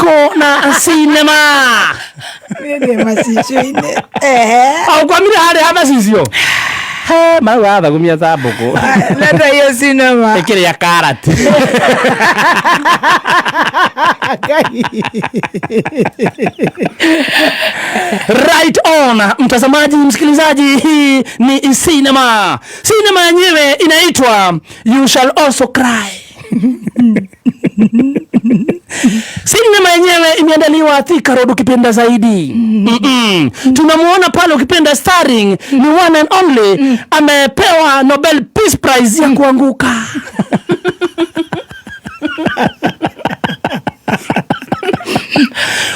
niko na sinema. Nini masishoine? Au kwa mimi hapa sisio. Mawa hapa kumia saboko. Leta hiyo sinema. Ekele ya karate. Right on, mtazamaji, msikilizaji, hii ni sinema. Sinema yenyewe inaitwa You Shall Also Cry. Sinema yenyewe imeandaliwa Thika Road ukipenda zaidi. Tunamuona pale ukipenda starring ni one and only amepewa Nobel Peace Prize ya kuanguka.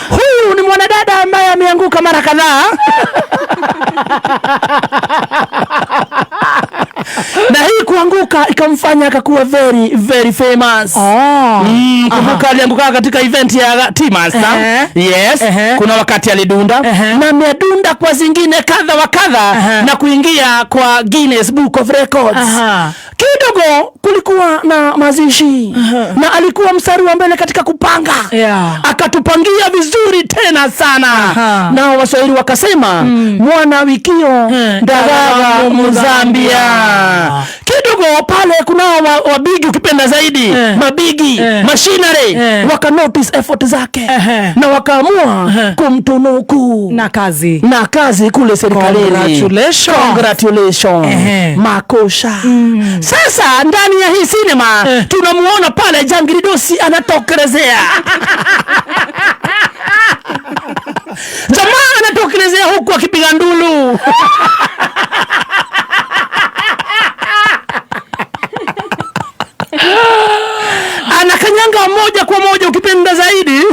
Huyu ni mwanadada ambaye ameanguka mara kadhaa. Na hii kuanguka ikamfanya akakuwa very very famous. Kumbuka alianguka katika event ya T-Master. Yes. Kuna wakati alidunda na amedunda kwa zingine kadha wa kadha na kuingia kwa Guinness Book of Records. Kidogo kulikuwa na mazishi na alikuwa mstari wa mbele katika kupanga. Akatupangia vizuri tena sana. Na Waswahili wakasema mwana wikio ndagaga Mzambia. Kidogo pale kuna wabigi ukipenda zaidi, mabigi, machinery waka notice effort zake na wakaamua kumtunuku na kazi kule serikalini. Congratulations. Makosha. Sasa ndani ya hii sinema tunamuona pale Jangiridosi anatokelezea. Jamaa anatokelezea huku akipiga ndulu. Anakanyanga moja kwa moja ukipenda zaidi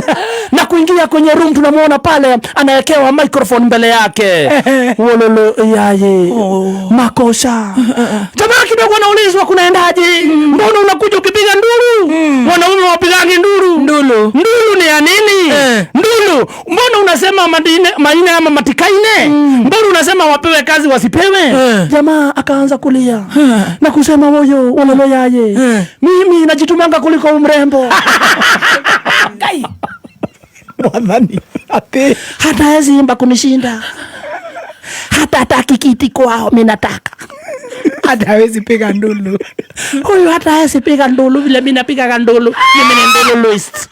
na kuingia kwenye room. Tunamuona pale anawekewa microphone mbele yake. Wololo yaye. Makosha. Jamaa kidogo anaulizwa kunaendaje? Mbona unakuja ukipiga nduru? Wanaume wapigangi nduru. Nduru ni ya nini? Nduru. Mbona unasema maine ama matikaine? Mbona unasema wapewe kazi wasipewe? Jamaa akaanza kulia na kusema woyo wololo yaye. Mimi najitumanga kuliko umrembo. Mwadhani hata hawezi imba kunishinda. Hata hataki kiti kwao mimi nataka. Hata hawezi piga ndulu. Huyu hata hawezi piga ndulu vile mimi napiga ndulu. Mimi ni nduluist.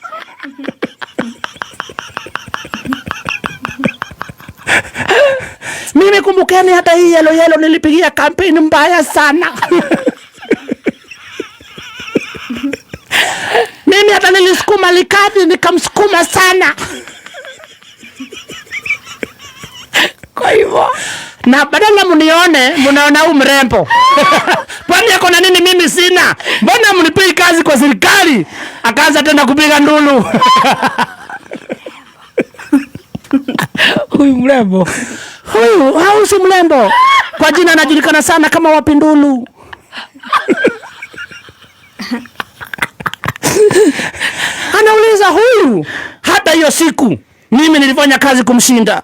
Mimi kumbukeni hata hii yellow nilipigia kampeni mbaya sana. Mimi hata nilisukuma likadi nikamsukuma sana. Kwa hivyo na badala mnione mnaona huyu mrembo. Kwani yako na nini mimi sina? Mbona mnipei kazi kwa serikali? Akaanza tena kupiga ndulu. Huyu mrembo. Huyu hausi mrembo. Kwa jina anajulikana sana kama Wapindulu. Anauliza huyu hata hiyo siku mimi nilifanya kazi kumshinda.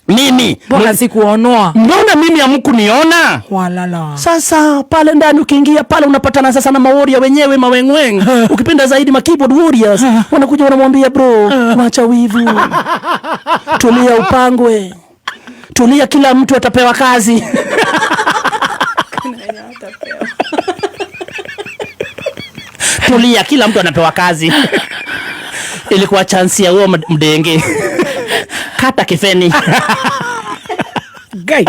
Mimi mbona sikuonwa? Mbona mimi hamkuniona? Walala. Sasa pale ndani ukiingia pale unapatana sasa na mawarrior wenyewe mawengweng. Ukipenda zaidi ma keyboard warriors wanakuja wanamwambia bro, acha wivu. Tulia upangwe. Tulia, kila mtu atapewa kazi. Tulia, kila mtu anapewa kazi. Ilikuwa chance ya huo mdenge. Kata kifeni. Gai.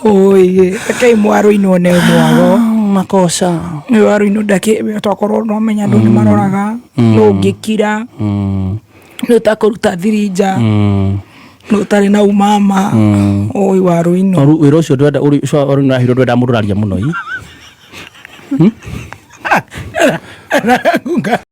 Oye, kai mwaro inone mwago. Makosha. Mwaro inodake twakorwo no menya ndu ni maroraga. No ngikira. No takoruta thirija. No tari na umama. Oi waro ino. Wiro ucio ndwenda uri na hiro ndwenda mururaria muno i.